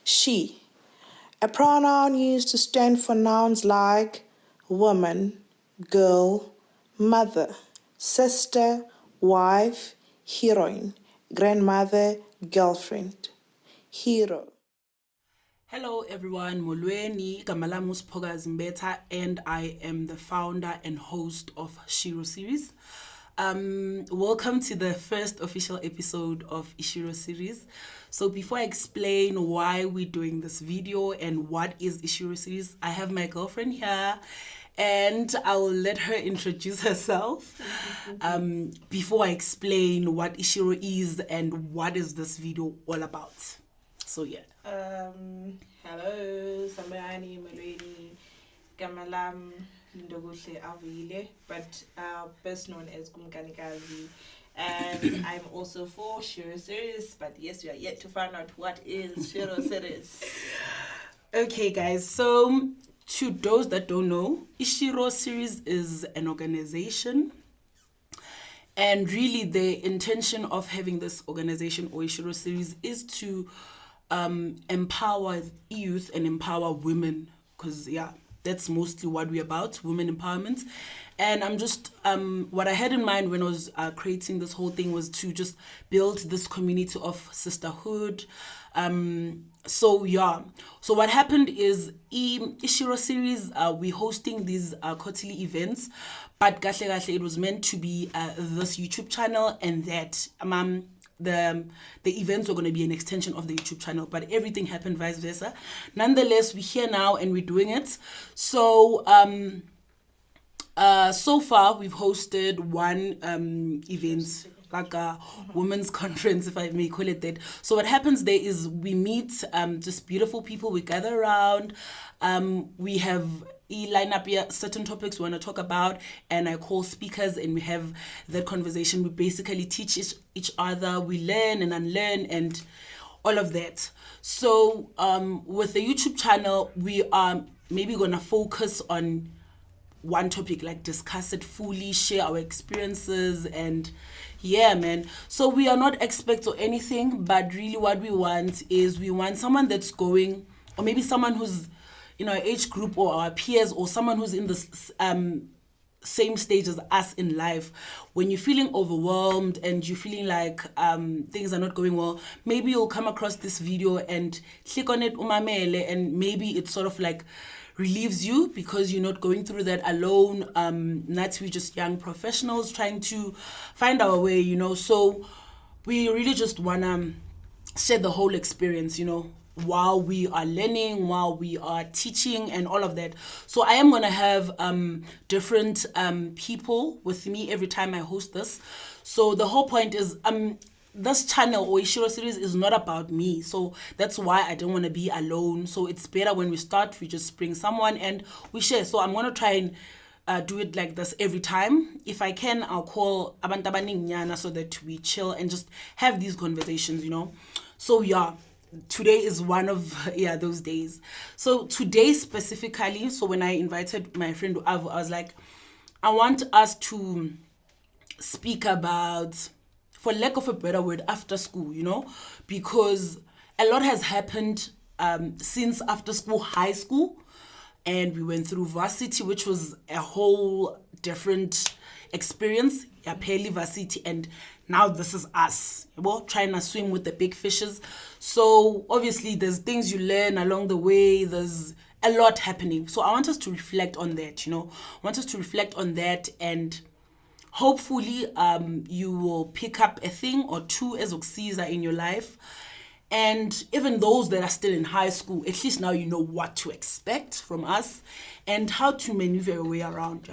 she, a pronoun used to stand for nouns like woman, girl, mother, sister, wife, heroine, grandmother, girlfriend. Hero. Hello everyone, Molweni, Gamalamus Pogazimbeta, and I am the founder and host of Ishiro series. Welcome to the first official episode of Ishiro series. So before I explain why we're doing this video and what is Ishiro series, I have my girlfriend here and I'll let her introduce herself before I explain what Ishiro is and what is this video all about. So yeah. Hello, Samani, Molweni, Gamalam, Ndoguhle Avile, but best known as Kumkanikazi. And I'm also for Ishiro series, but yes, we are yet to find out what is Ishiro series. Okay, guys, so to those that don't know, Ishiro series is an organization. And really the intention of having this organization or Ishiro series is to empower youth and empower women, because that's mostly what we're about, women empowerment. And I'm just what I had in mind when I was creating this whole thing was to just build this community of sisterhood. So what happened is Ishiro series, we're hosting these quarterly events, but it was meant to be this YouTube channel, and that the events were going to be an extension of the YouTube channel, but everything happened vice versa. Nonetheless, we're here now and we're doing it. So so far we've hosted one event, like a women's conference, if I may call it that. So what happens there is we meet just beautiful people, we gather around, we have line up here certain topics we want to talk about, and I call speakers and we have that conversation. We basically teach each other, we learn and unlearn and all of that. So with the YouTube channel, we are maybe gonna focus on one topic, like discuss it fully, share our experiences, and so we are not experts or anything, but really what we want is we want someone that's going, or maybe someone who's in our age group or our peers, or someone who's in the same stage as us in life. When you're feeling overwhelmed and you're feeling like things are not going well, maybe you'll come across this video and click on it, umamele, and maybe it sort of like relieves you because you're not going through that alone. Not we're just young professionals trying to find our way, so we really just wanna share the whole experience, while we are learning, while we are teaching and all of that. So I am gonna have different people with me every time I host this. So the whole point is this channel or Ishiro series is not about me, so that's why I don't want to be alone. So it's better when we start, we just bring someone and we share. So I'm gonna try and do it like this every time. If I can, I'll call abantu abaninginyana so that we chill and just have these conversations, So today is one of those days. So today specifically, so when I invited my friend Avu, I was like, I want us to speak about, for lack of a better word, after school, because a lot has happened since after school, high school, and we went through Varsity, which was a whole different experience. Peli Varsity, and now this is us, trying to swim with the big fishes. So obviously there's things you learn along the way, there's a lot happening. So I want us to reflect on that, and hopefully you will pick up a thing or two as Oxiza in your life. And even those that are still in high school, at least now you know what to expect from us and how to maneuver your way around.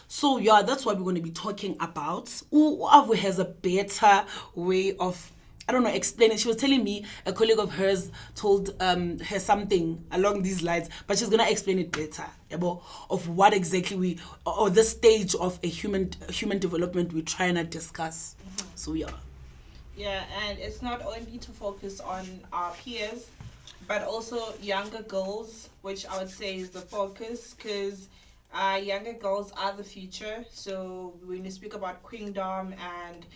So that's what we're going to be talking about. Avu has a better way of, explaining. She was telling me a colleague of hers told her something along these lines, but she's going to explain it better, of what exactly or the stage of a human development we're trying to discuss. So Yeah, and it's not only to focus on our peers, but also younger girls, which I would say is the focus, because younger girls are the future. So when you speak about queendom and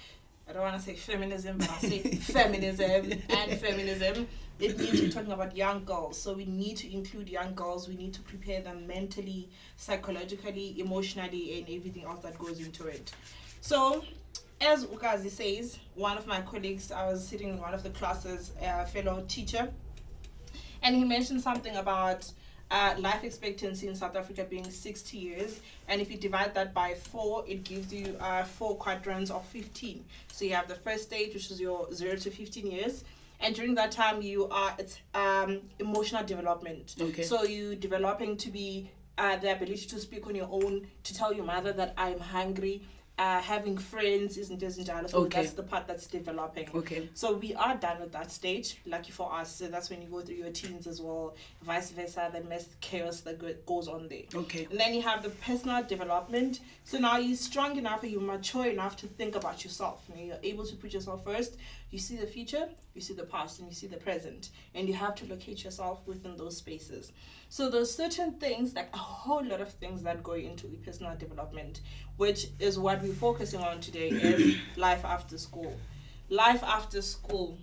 I don't want to say feminism, but I'll say feminism and feminism. It means we're talking about young girls. So we need to include young girls. We need to prepare them mentally, psychologically, emotionally, and everything else that goes into it. So, as Ukazi says, one of my colleagues, I was sitting in one of the classes, a fellow teacher, and he mentioned something about life expectancy in South Africa being 60 years, and if you divide that by 4, it gives you 4 quadrants of 15. So you have the first stage, which is your 0 to 15 years, and during that time it's emotional development. Okay. So you developing to be the ability to speak on your own, to tell your mother that I'm hungry. Having friends isn't jealous. So Okay. that's the part that's developing. Okay. So we are done with that stage. Lucky for us, so that's when you go through your teens as well. Vice versa, the mess chaos that goes on there. Okay. And then you have the personal development. So now you're strong enough and you're mature enough to think about yourself. You know, you're able to put yourself first. You see the future, you see the past, and you see the present. And you have to locate yourself within those spaces. So there's certain things, like a whole lot of things that go into personal development, which is what we're focusing on today, is life after school. Life after school.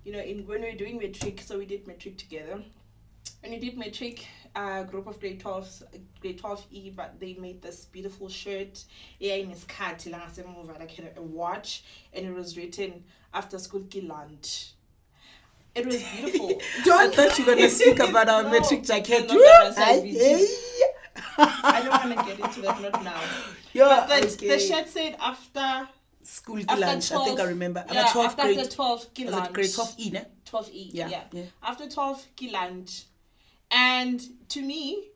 You know, when we were doing matric, so we did matric together. When we did matric, group of grade 12E, but they made this beautiful shirt. Yeah, in his card, like a watch, and it was written after school lunch. It was beautiful. I thought you were going to speak about our metric jacket. I don't want to get into that, not now. Yeah, but okay. the shirt said after school after lunch, 12, I think I remember. Yeah, After 12 after grade, the 12 lunch. grade 12E, ne? 12E, Yeah. After 12 lunch. And to me,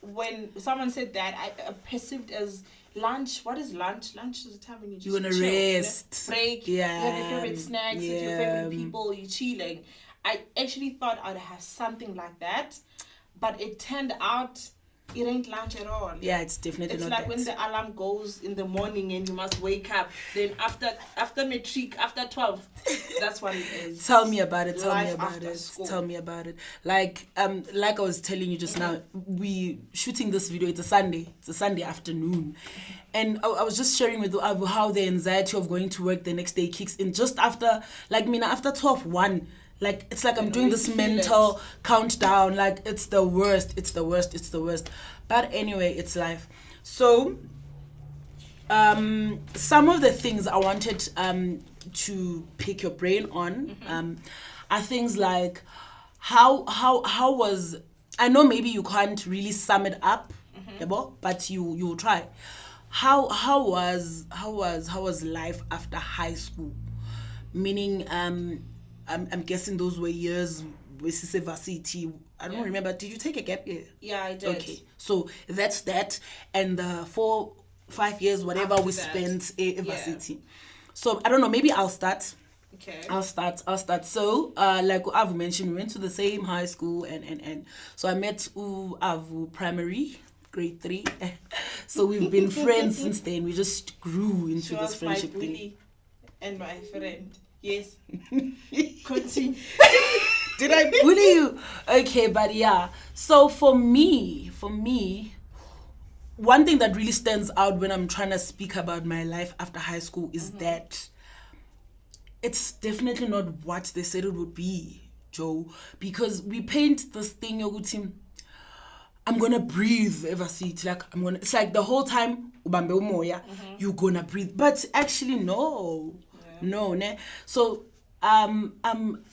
when someone said that, I perceived as lunch. What is lunch? Lunch is the time when you want to chill, rest. You know, break. Yeah. You have your favorite snacks with your favorite people. You're chilling. I actually thought I'd have something like that, but it turned out it ain't lunch at all. Yeah, it's definitely it's not like that. when the alarm goes in the morning and you must wake up. Then after matric, after 12, that's what it is. Tell me about it. Life after school. Tell me about it. Like I was telling you just now, we shooting this video. It's a Sunday. It's a Sunday afternoon, and I was just sharing with Abu how the anxiety of going to work the next day kicks in just after, like, after 12:1. Like, it's like I'm doing this mental countdown. Like, it's the worst. It's the worst. It's the worst. But anyway, it's life. So, some of the things I wanted to pick your brain on are things like how was, I know maybe you can't really sum it up, but you will try. How was life after high school? Meaning, I'm guessing those were years with Varsity. I don't remember. Did you take a gap year? Yeah, I did. Okay, so that's that, and the 4-5 years, whatever After we that. spent at Varsity. So I don't know. Maybe I'll start. Okay. I'll start. So, like Avu mentioned, we went to the same high school, and so I met Avu primary, grade 3. So we've been friends since then. We just grew into She this was my friendship thing. bully and my friend. Yes. Continue. Did I bully you? Okay, but yeah. So for me, one thing that really stands out when I'm trying to speak about my life after high school is that it's definitely not what they said it would be, Joe. Because we paint this thing, I'm gonna breathe ever see it. It's like the whole time you're gonna breathe. But actually no. No, ne? So and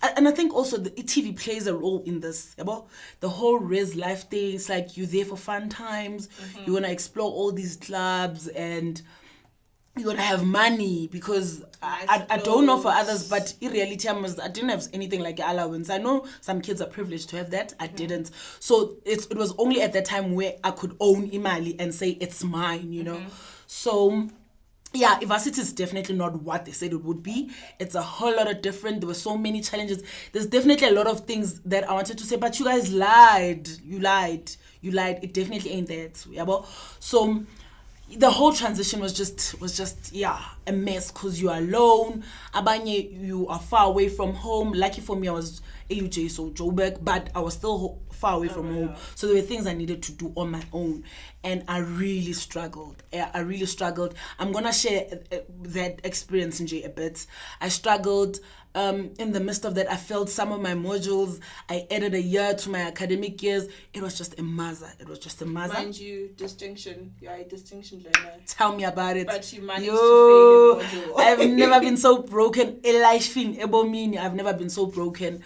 I think also the TV plays a role in this. The whole res life thing. It's like you're there for fun times. You wanna explore all these clubs and you're gonna have money because I don't know for others, but in reality I didn't have anything like allowance. I know some kids are privileged to have that. I didn't. So it was only at that time where I could own imali and say it's mine, you know. So yeah, Varsity is definitely not what they said it would be. It's a whole lot of different. There were so many challenges. There's definitely a lot of things that I wanted to say, but you guys lied. You lied. It definitely ain't that. Yeah, so the whole transition was just a mess because you are alone. Abanye, you are far away from home. Lucky for me, I was AUJ, so Joburg, but I was still far away from home. So there were things I needed to do on my own. And I really struggled. I'm going to share that experience in a bit. I struggled. In the midst of that, I failed some of my modules. I added a year to my academic years. It was just a maza. Mind you, distinction. You're a distinction learner. Tell me about it. But you managed to fail a module. I've never been so broken. I've never been so broken.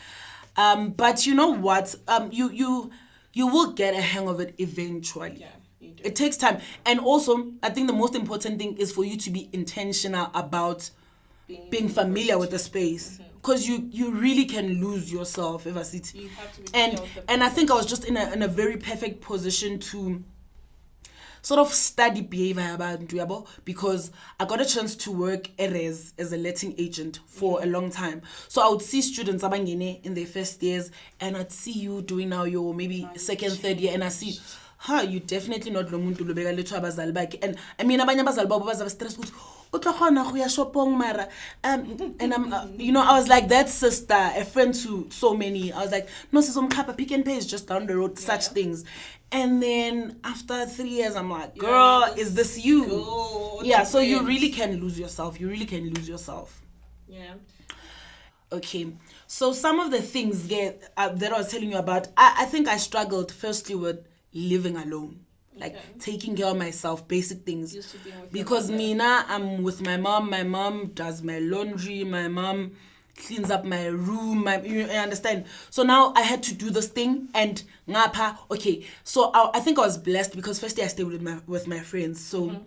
But you know what? You will get a hang of it eventually. Yeah, you do. It takes time. And also, I think the most important thing is for you to be intentional about being familiar with the space, because you really can lose yourself, Varsity. You have to be and I think I was just in a very perfect position to sort of study behavior about because I got a chance to work as a letting agent for a long time. So I would see students in their first years, and I'd see you doing now your maybe second, third year, and I see, you definitely not lo muntu lo beka letho abazali bakhe. And I mean abanye abazali babo baza stress ukuthi o tla khona go ya shopong mara and I'm I was like that sister, a friend to so many. I was like, no, sizomkhapha, Pick n Pay is just down the road, such things. And then after 3 years, I'm like, girl, is this you? So you really can lose yourself. Yeah. Okay. So some of the things that I was telling you about, I think I struggled firstly with living alone. Like taking care of myself, basic things. Because Mina, I'm with my mom. My mom does my laundry. My mom cleans up my room. You understand? So now I had to do this thing, and ngapha. Okay, so I think I was blessed because firstly I stayed with my friends. So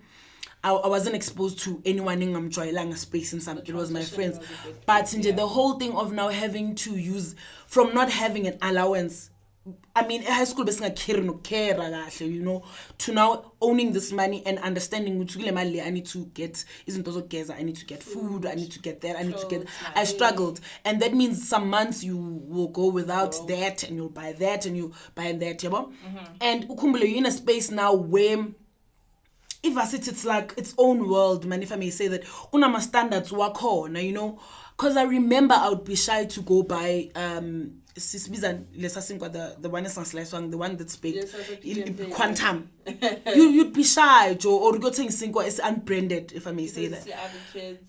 I wasn't exposed to anyone in Jongilanga space and some. It was my friends. But the whole thing of now having to use, from not having an allowance, I mean, high school to now owning this money and understanding I need to get I need to get food, I need to get that, I struggled. And that means some months you will go without that, and you'll buy that, and you buy that, and you're in a space now where it's like its own world, man, if I may say that. Unama standards work on, because I remember I would be shy to go buy the one is the one that's big, quantum. You'd be shy, Joe, or go to Sinqua is unbranded, if I may say that.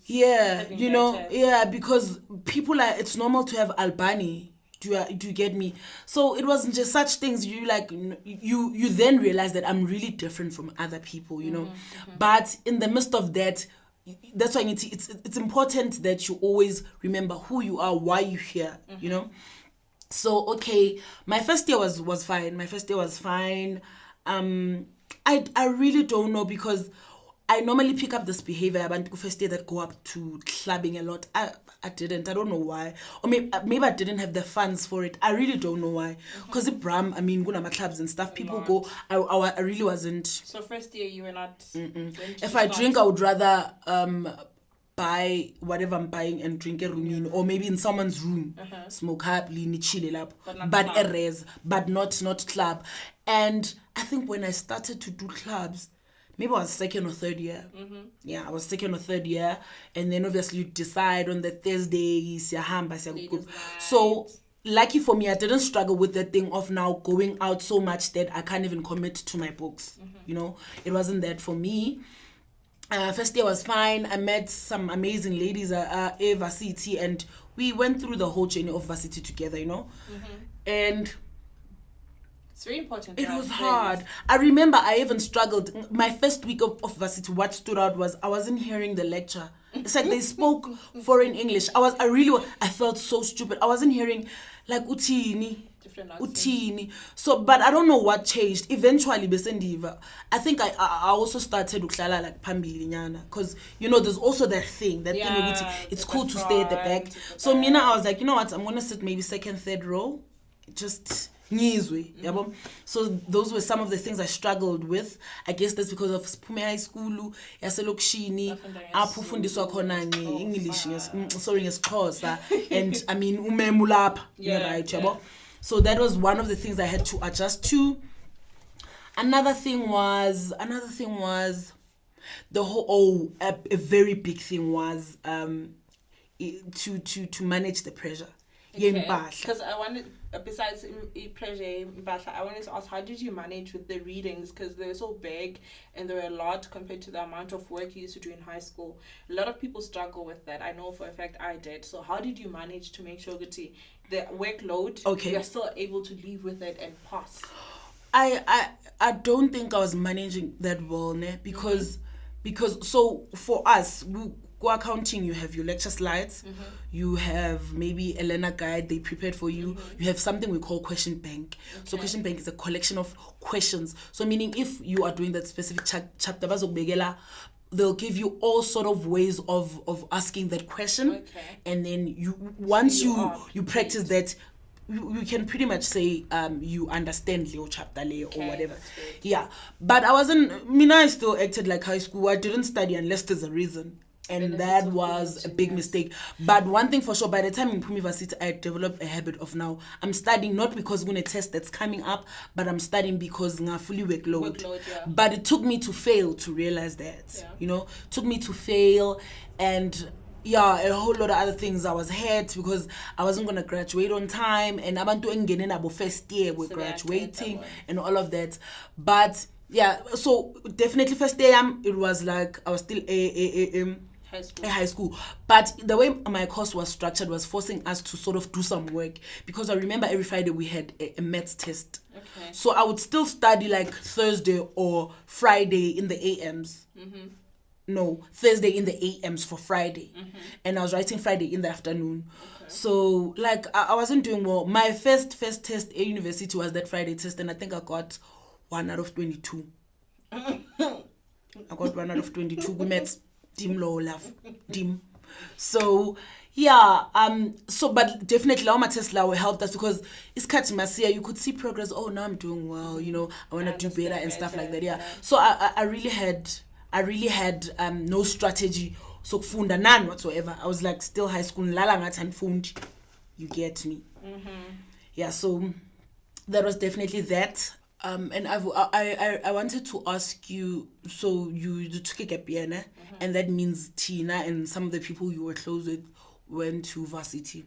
Yeah, because people are, it's normal to have Albani. Do you get me? So it wasn't just such things. You then realize that I'm really different from other people, But in the midst of that, that's why it's important that you always remember who you are, why you're here, So, okay, my first year was fine. I really don't know, because I normally pick up this behavior about first year that go up to clubbing a lot. I didn't. I don't know why. Or maybe I didn't have the funds for it. I really don't know why. Because in Bram, I mean, guna clubs and stuff, people go. I really wasn't. So first year you were not. If I drink, I would rather buy whatever I'm buying and drink a room, or maybe in someone's room, smoke happily, chill up, but a res, but not club. And I think when I started to do clubs, maybe I was second or third year. Yeah, I was second or third year, and then obviously you decide on the Thursdays, so lucky for me, I didn't struggle with the thing of now going out so much that I can't even commit to my books. It wasn't that for me. First year was fine. I met some amazing ladies at Varsity, and we went through the whole journey of Varsity together, and it's very important. It was hard. I remember I even struggled. My first week of Varsity, what stood out was I wasn't hearing the lecture. It's like they spoke foreign English. I felt so stupid. I wasn't hearing like Utini. So, but I don't know what changed. Eventually, I think I also started to like Pambilinyana, because there's also that thing it's cool to stay at the back. So Mina, I was like, you know what, I'm gonna sit maybe second, third row, just Nyizwe. So those were some of the things I struggled with. I guess that's because of Spume High School, yaselokishini, apho fundiswa khona English, ngeXhosa, and I mean umemulapha, right, So that was one of the things I had to adjust to. Another thing was the whole a very big thing was to manage the pressure. yempahla. Because I wanted, besides pressure, I wanted to ask, how did you manage with the readings? Because they were so big and they were a lot compared to the amount of work you used to do in high school. A lot of people struggle with that. I know for a fact I did. So how did you manage to make sure that the workload, you're still able to live with it and pass? I don't think I was managing that well, ne? Because so for us, go accounting, you have your lecture slides, you have maybe a learner guide they prepared for you, you have something we call question bank. So question bank is a collection of questions. So meaning if you are doing that specific chapter, they'll give you all sort of ways of asking that question, and then once you practice that, you can pretty much say you understand your chapter or whatever. Yeah, but I still acted like high school. I didn't study unless there's a reason. And that was a big mistake. But one thing for sure, by the time in Varsity, I developed a habit of now, I'm studying not because I'm going to test that's coming up, but I'm studying because I'm fully workload. But it took me to fail to realize that, took me to fail, and a whole lot of other things. I was hurt because I wasn't going to graduate on time, and I'm doing getting about first year with graduating and all of that. But yeah, so definitely first day it was like I was still high school. But the way my course was structured was forcing us to sort of do some work, because I remember every Friday we had a maths test. So I would still study like Thursday or Friday in the AMs. No, Thursday in the AMs for Friday. And I was writing Friday in the afternoon. So like I wasn't doing well. My first test at university was that Friday test, and I think I got 1 out of 22. I got 1 out of 22. We met Dim Low Love. Dim. So yeah, but definitely our Tesla will help us, because it's Katimasia, you could see progress. Oh, now I'm doing well, I want to do better and stuff like that. Yeah. So I really had no strategy. So funda none whatsoever. I was like still high school, lalangat and fund. You get me. Yeah, so that was definitely that. And I wanted to ask you, so you took a gap year, and that means Tina and some of the people you were close with went to Varsity.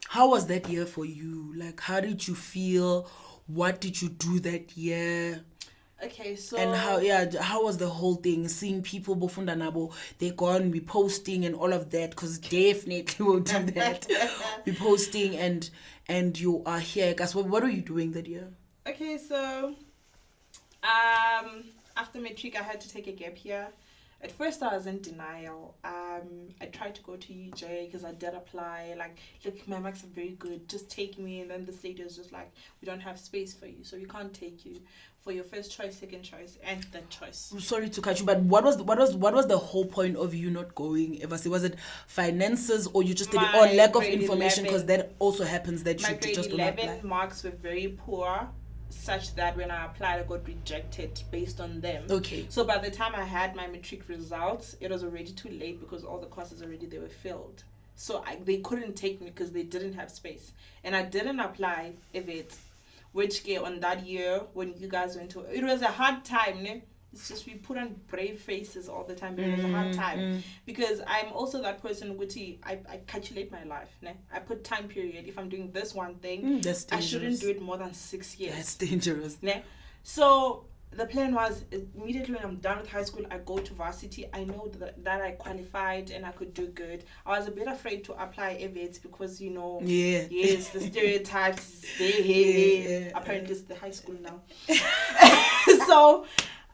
How was that year for you? Like, how did you feel? What did you do that year? Okay, so... And how was the whole thing? Seeing people, Bofunda Nabo, they're gone, we posting and all of that, because definitely we'll do that. We posting and you are here. Guys, what are you doing that year? Okay, so after matric, I had to take a gap year. At first, I was in denial. I tried to go to UJ because I did apply. Like, look, my marks are very good. Just take me. And then this lady was just like, we don't have space for you, so we can't take you for your first choice, second choice, and third choice. Sorry to cut you, but what was the whole point of you not going? Was it finances, or you just did it, or lack of information? Because that also happens, that you just don't apply. My grade 11 marks were very poor, such that when I applied, I got rejected based on them. Okay. So by the time I had my matric results, it was already too late, because all the courses they were filled. So they couldn't take me because they didn't have space. And I didn't apply it, which on that year when you guys went to, it was a hard time, ne? It's just we put on brave faces all the time, but it was a hard time. Because I'm also that person, I calculate my life. Ne? I put time period. If I'm doing this one thing, I shouldn't do it more than 6 years. That's dangerous. Ne? So the plan was, immediately when I'm done with high school, I go to Varsity. I know that I qualified and I could do good. I was a bit afraid to apply EVETS because, yes, the stereotypes, apparently it's the high school now. So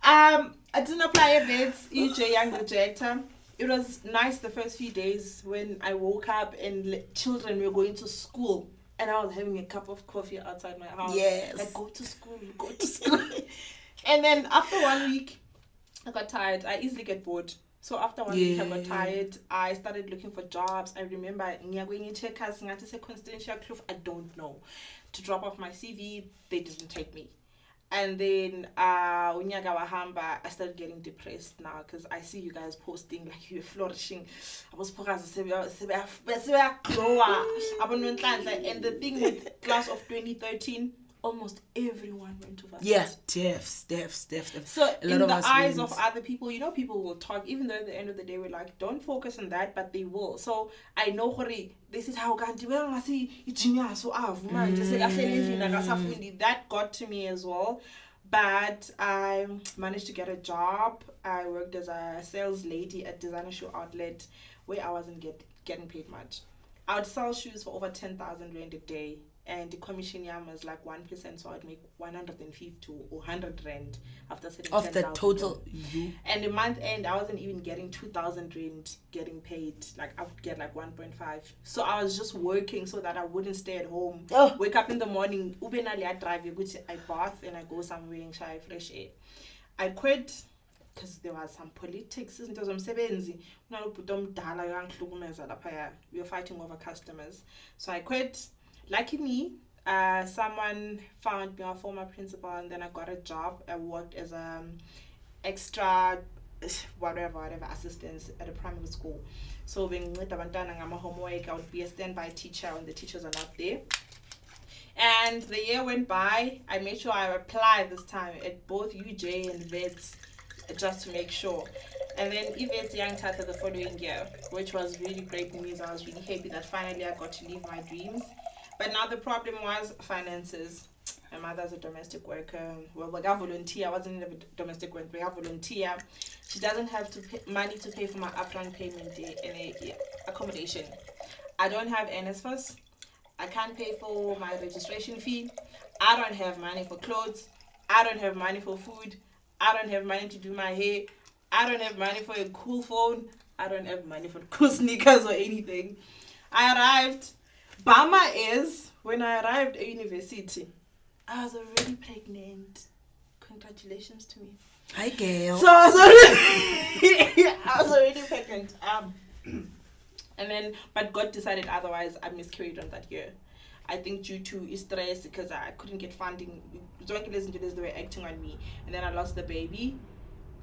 I didn't apply EVETS, EJ Young Rejector. It was nice the first few days when I woke up and children were going to school. And I was having a cup of coffee outside my house. Yes. Like, go to school. And then after 1 week, I got tired. I easily get bored. So after 1 week, I got tired. I started looking for jobs. I remember, I don't know. To drop off my CV, they didn't take me. And then I started getting depressed now because I see you guys posting like you're flourishing. I was and the thing with class of 2013, almost everyone went to Varsity. Yeah, def. So A in lot of the us eyes went. of other people, people will talk, even though at the end of the day we're like, don't focus on that, but they will. So I know this is how that got to me as well. But I managed to get a job. I worked as a sales lady at designer shoe outlet where I wasn't getting paid much. I would sell shoes for over 10,000 rand a day, and the commission was like 1%, so I'd make 150 or 100 rand after selling Of the 10,000 total rand. And the month end, I wasn't even getting 2,000 rand getting paid. Like I would get like 1.5. So I was just working so that I wouldn't stay at home. Wake up in the morning, I drive, I bath, and I go somewhere and shy fresh air. I quit because there was some politics. We were fighting over customers. So I quit. Lucky me, someone found me, a former principal, and then I got a job. I worked as extra whatever assistance at a primary school. So when I homework, I would be a standby teacher when the teachers are not there. And the year went by. I made sure I applied this time at both UJ and VETS just to make sure. And then EVETS Young Tata the following year, which was really great news. I was really happy that finally I got to live my dreams. But now the problem was finances. My mother's a domestic worker. Well, I got volunteer. I wasn't a domestic worker. I got volunteer. She doesn't have money to pay for my upfront payment and accommodation. I don't have NSFAS. I can't pay for my registration fee. I don't have money for clothes. I don't have money for food. I don't have money to do my hair. I don't have money for a cool phone. I don't have money for cool sneakers or anything. I arrived. Bama is, when I arrived at university, I was already pregnant. Congratulations to me. Hi, girl. So I was already pregnant. And then, but God decided otherwise. I miscarried on that year. I think due to stress, because I couldn't get funding. Jongilanga, they were acting on me. And then I lost the baby.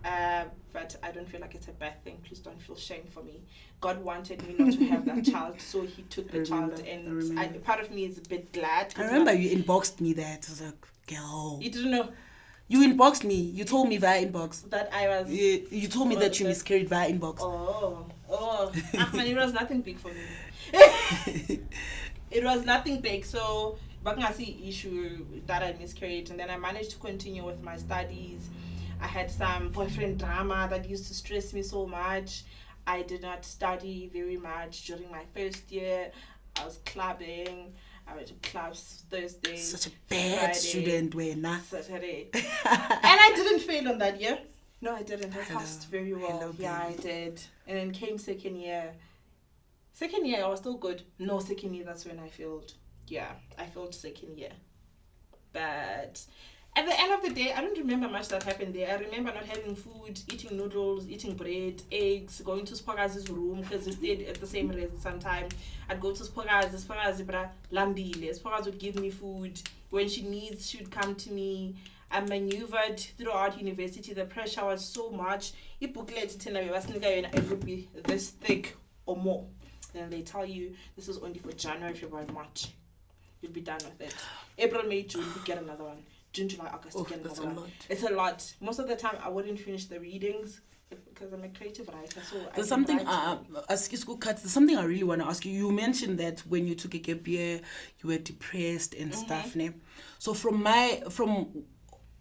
But I don't feel like it's a bad thing. Please don't feel shame for me. God wanted me not to have that child, so he took the child. And part of me is a bit glad. I remember you inboxed me that. I was like, girl. You didn't know? You inboxed me. You told me via inbox. That I was... You told me that you miscarried via inbox. Oh. Ahmed, it was nothing big for me. It was nothing big. So, Bakngasi issue that I miscarried. And then I managed to continue with my studies. I had some boyfriend drama that used to stress me so much. I did not study very much during my first year. I was clubbing. I went to clubs Thursday. Such a bad Friday, student, we're not. Saturday. And I didn't fail on that year. No, I didn't. I passed very well. Hello, yeah, I did. And then came second year. Second year, I was still good. No, second year, that's when I failed. Yeah, I failed second year. But at the end of the day, I don't remember much that happened there. I remember not having food, eating noodles, eating bread, eggs, going to Spogazi's room because we stayed at the same residence sometime. I'd go to Spogazi bra lambile. Spogazi would give me food. When she needs, she would come to me. I maneuvered throughout university. The pressure was so much. You booklet it would be this thick or more. And they tell you this is only for January, February, March. You'll be done with it. April, May, June, you get another one. June, July, August, you get another one. Lot. It's a lot. Most of the time, I wouldn't finish the readings because I'm a creative writer. So there's something there's something I really want to ask you. You mentioned that when you took a gap year, you were depressed and stuff. Ne? So from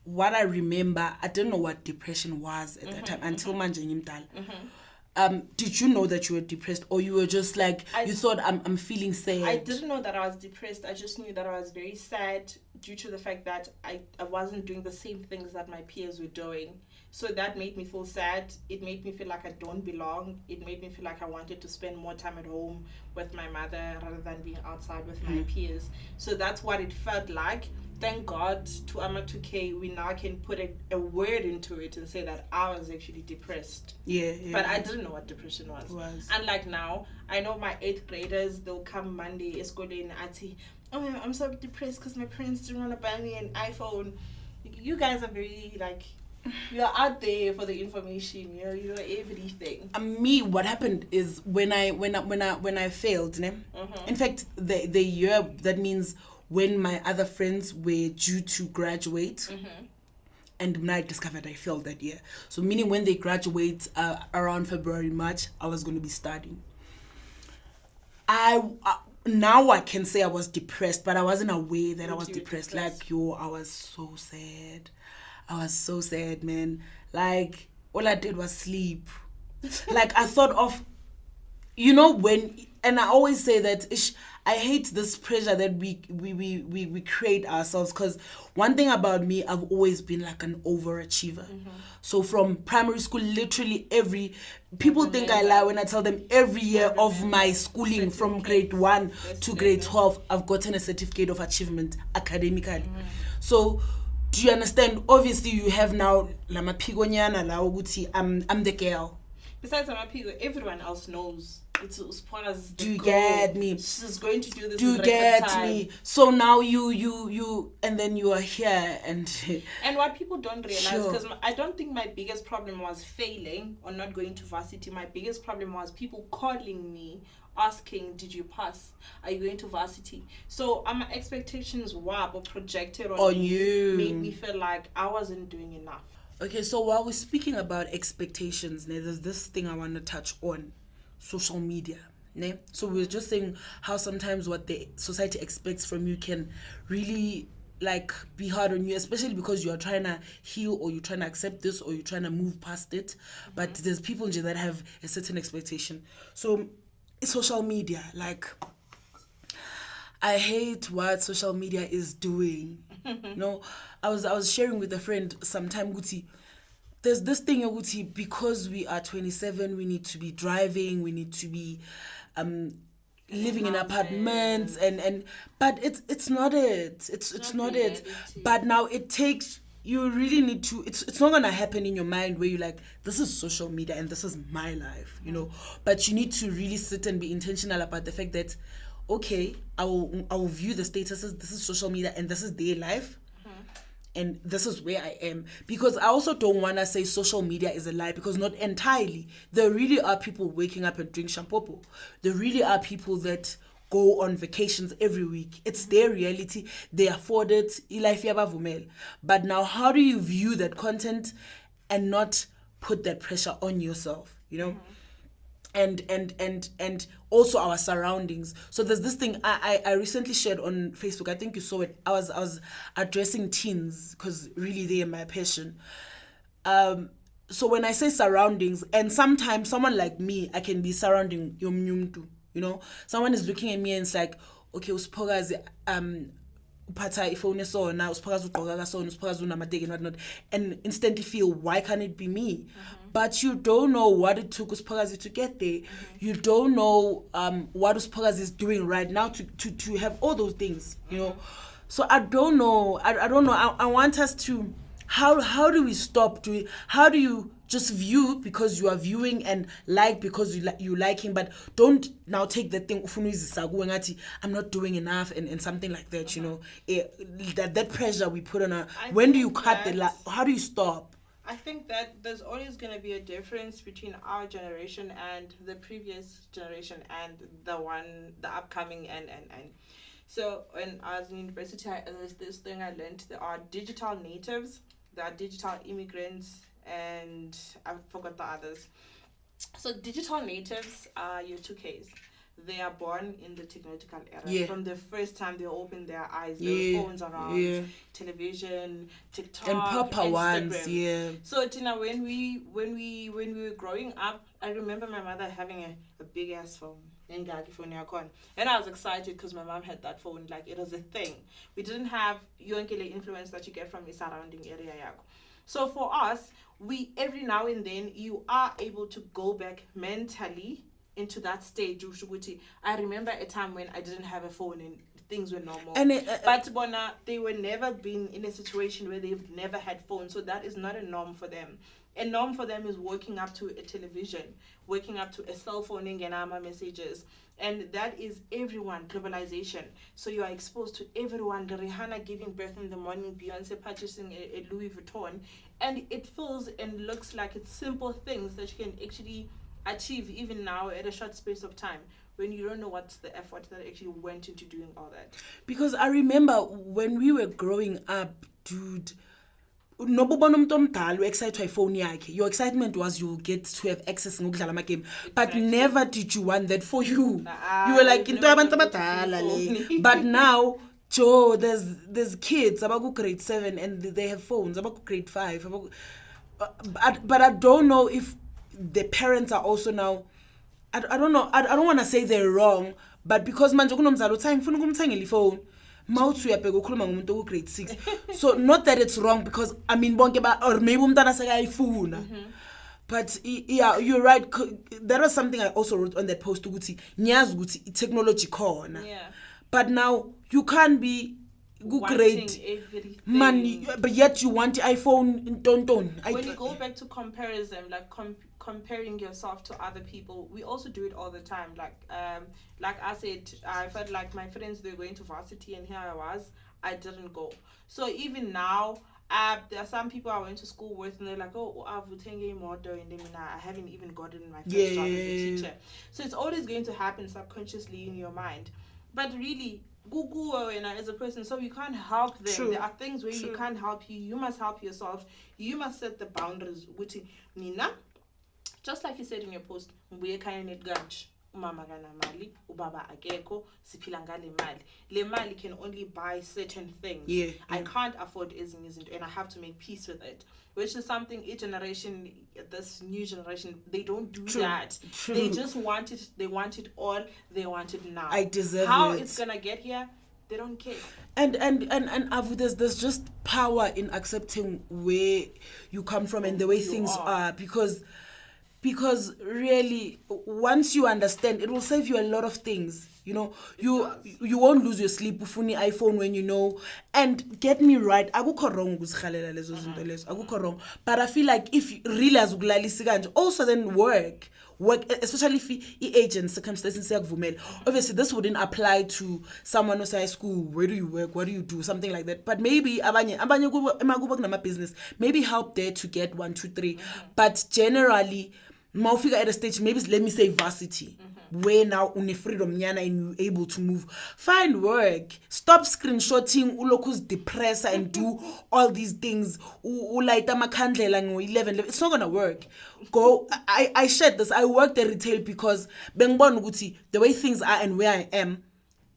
what I remember, I didn't know what depression was at that time until manje ngimdala. Did you know that you were depressed, or you were just like you thought I'm feeling sad? I didn't know that I was depressed. I just knew that I was very sad due to the fact that I wasn't doing the same things that my peers were doing. So that made me feel sad. It made me feel like I don't belong. It made me feel like I wanted to spend more time at home with my mother rather than being outside with my peers. So that's what it felt like. Thank God to Ama2K, we now can put a word into it and say that I was actually depressed. Yeah. But I didn't know what depression was. Unlike now, I know my 8th graders, they'll come Monday, escort and auntie, oh, I'm so depressed because my parents didn't want to buy me an iPhone. You guys are very, you're out there for the information, you know everything. Me, what happened is when I failed, ne? In fact, the year, that means when my other friends were due to graduate. And when I discovered I failed that year. So meaning when they graduate around February, March, I was going to be studying. Now I can say I was depressed, but I wasn't aware that I was depressed. Like, I was so sad. I was so sad, man. Like, all I did was sleep. Like, I thought of, and I always say that I hate this pressure that we create ourselves, because one thing about me, I've always been like an overachiever. So from primary school, literally people think I lie when I tell them every year of my schooling from grade 1 to grade 12, I've gotten a certificate of achievement academically. So do you understand? Obviously you have now lama pigonyana la ukuthi I'm the girl. Besides Amapigo, everyone else knows. It's Uspona's. Do you get me? She's going to do this. Do you get me? So now you, and then you are here, and what people don't realize, because I don't think my biggest problem was failing or not going to varsity. My biggest problem was people calling me, asking, "Did you pass? Are you going to varsity?" So my expectations were projected on you, made me feel like I wasn't doing enough. Okay, so while we're speaking about expectations, there's this thing I want to touch on. Social media. So we were just saying how sometimes what the society expects from you can really like be hard on you, especially because you are trying to heal, or you're trying to accept this, or you're trying to move past it. But there's people that have a certain expectation. So social media, like, I hate what social media is doing. I was sharing with a friend sometime, Guti. There's this thing, Guti, because we are 27, we need to be driving, we need to be living in apartments, but it's not it. It's not it. But now it takes, you really need to, it's not gonna happen in your mind where you're like, this is social media and this is my life, But you need to really sit and be intentional about the fact that, okay, I will view the statuses, this is social media and this is their life. And this is where I am. Because I also don't want to say social media is a lie, because not entirely. There really are people waking up and drink shampopo. There really are people that go on vacations every week. It's their reality. They afford it. But now, how do you view that content and not put that pressure on yourself, And also our surroundings. So there's this thing I recently shared on Facebook. I think you saw it. I was addressing teens, because really they are my passion. So when I say surroundings, and sometimes someone like me, I can be surrounding yomnyumtu, Someone is looking at me and it's like, okay, uspogazi uphatha ifone so now usiphokaza ugqoka kasona usiphokaza unamateki and whatnot, and instantly feel, why can't it be me? But you don't know what it took usiphokazi to get there. You don't know what usiphokazi is doing right now to have all those things, So I don't know. I don't know. I want us to, how do we stop doing, how do you just view because you are viewing and like because you liking, but don't now take that thing, I'm not doing enough and something like that, that pressure we put on her. When do you cut the line? How do you stop? I think that there's always going to be a difference between our generation and the previous generation and the upcoming and. So when I was in university, there's this thing I learned. There are digital natives, there are digital immigrants, and I forgot the others. So digital natives are your 2Ks. They are born in the technological era. Yeah. From the first time they open their eyes, there were phones around, television, TikTok, and proper Instagram. ones, yeah. So Tina, when we were growing up, I remember my mother having a big ass phone. And I was excited because my mom had that phone. Like, it was a thing. We didn't have yonkele influence that you get from the surrounding area. So for us, we every now and then you are able to go back mentally into that stage. I remember a time when I didn't have a phone and things were normal. But Bona, they were never been in a situation where they've never had phones. So that is not a norm for them. A norm for them is waking up to a television, waking up to a cell phone and Genama messages. And that is everyone, globalization. So you are exposed to everyone. The Rihanna giving birth in the morning, Beyonce purchasing a Louis Vuitton. And it feels and looks like it's simple things that you can actually achieve even now at a short space of time. when you don't know what's the effort that actually went into doing all that. Because I remember when we were growing up, dude, nobubona umuntu omdala u-excite iphone yakhe. Your excitement was you get to have access ngokudlala ama-game. But never did you want that for you. You were like, into abantu abadala le. But now, Joe, there's kids about grade 7 and they have phones, about grade 5. But I don't know if the parents are also now, I don't know, I don't want to say they're wrong, but because manje kunomzali uthi ngifuna ukumthengela ifone mawuthi uyabheka ukhuluma ngomuntu oku grade 6. So not that it's wrong, because I mean bonke or maybe umntana sekayifuna. But yeah, you're right. There was something I also wrote on that post ukuthi ngiyazi ukuthi technology khona. Yeah. But now you can't be great money, but yet you want the iPhone. Don't. When you go back to comparison, like comparing yourself to other people, we also do it all the time. Like I said, I felt like my friends, they were going to Varsity, and here I didn't go. So even now, there are some people I went to school with, and they're like, oh, I've taken more dough, and I haven't even gotten my first job as a teacher. So it's always going to happen subconsciously in your mind. But really, Google as a person, so you can't help them. True. There are things where you can't help you. You must help yourself. You must set the boundaries. Nina, just like you said in your post, umama kanamali, ubaba akekho, siphila ngale mali. Le mali can only buy certain things. Yeah. I can't afford ezinye, and I have to make peace with it. Which is something this new generation, they don't do that. True. They just want it. They want it all. They want it now. I deserve How it. it's gonna get here, they don't care. And Avu, there's just power in accepting where you come from and the way things are, because really, once you understand, it will save you a lot of things. You know, you won't lose your sleep ufuni iPhone when you know. And get me right, akukho wrong ukuzikhalela lezo zinto lezo, akukho wrong. But I feel like if you realize ukulalisa kanje, also then work, especially if age and circumstances siyakuvumela. Obviously, this wouldn't apply to someone who's high school. Where do you work? What do you do? Something like that. But maybe abanye kuba kunama business, maybe help there to get 1, 2, 3. But generally, mawufika at a stage, maybe let me say varsity, where now une freedom nyana and you're able to move. Find work. Stop screenshotting uloku's depressor and do all these things. Ulaita makhandlela ngo-11. It's not gonna work. Go. I shared this. I worked at retail because bengibona ukuthi the way things are and where I am,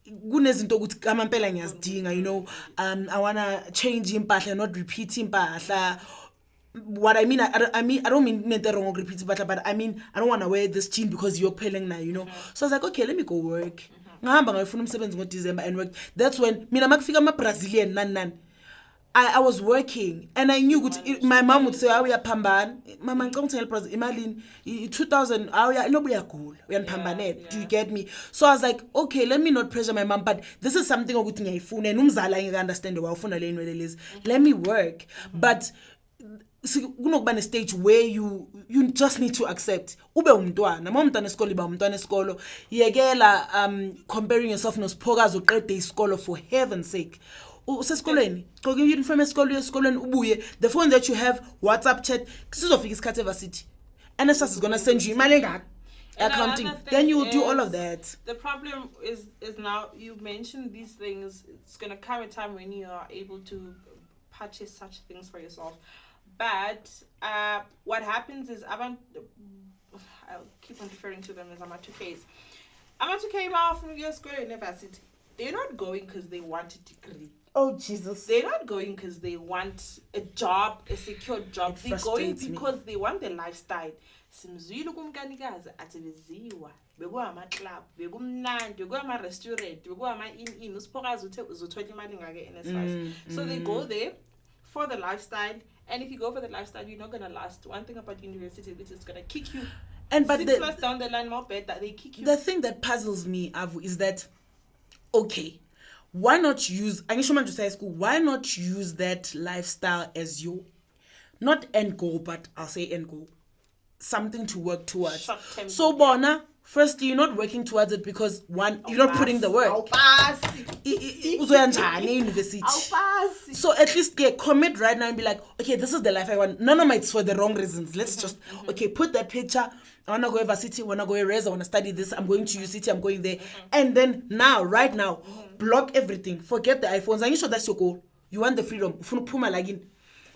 kunezinto ukuthi amampela ngiyazidinga, you know. I wanna change impahla, not repeat impahla. What I mean, I don't mean wrong repeat, but I mean I don't want to wear this jean because you're pelling now, you know. So I was like, okay, let me go work. December and work. That's when I'm Brazilian I was working and I knew my mom would say, we are pamban. Mama come tell Brazil 2000 do you get me? So I was like, okay, let me not pressure my mom, but this is something I understand let me work. But kunokuba stage where you just need to accept ube umntwana mawumntwana esikolo iba umntwana esikolo yekela comparing yourself nosiphokazi uqede isikolo for heaven's sake. Usesikolweni gqoka uniform esikolweni ubuye, the phone that you have, WhatsApp chat, sizofika isikhathi eVarsity NSS is gonna send you imali engaka accounting, then you will do all of that. The problem is now you mentioned these things, it's gonna come a time when you are able to purchase such things for yourself. But what happens is I'll keep on referring to them as Amatuks. Amatuks came out from your school university. They're not going because they want a degree. Oh Jesus! They're not going because they want a job, a secure job. They're going because they want the lifestyle. Simzwile Kumkanikazi ativiziwa. Bego ama club, bego mnandi, bego ama restaurant, bego ama in usiphokazi uzothola imali ngake NS5. So they go there for the lifestyle. And if you go for the lifestyle, you're not gonna last. One thing about university is it's gonna kick you. But 6 months down the line, more bad that they kick you. The thing that puzzles me, Avu, is that okay, why not use high school? Why not use that lifestyle as your not end goal, but I'll say end goal, something to work towards. So bona firstly, you're not working towards it because one, you're not putting the work. University. So at least commit right now and be like, okay, this is the life I want. None of it's for the wrong reasons. Let's just okay, put that picture. I wanna go to Varsity, I wanna go to Res, I wanna study this, I'm going to UCT, I'm going there. And then now, right now, block everything. Forget the iPhones. Are you sure that's your goal? You want the freedom.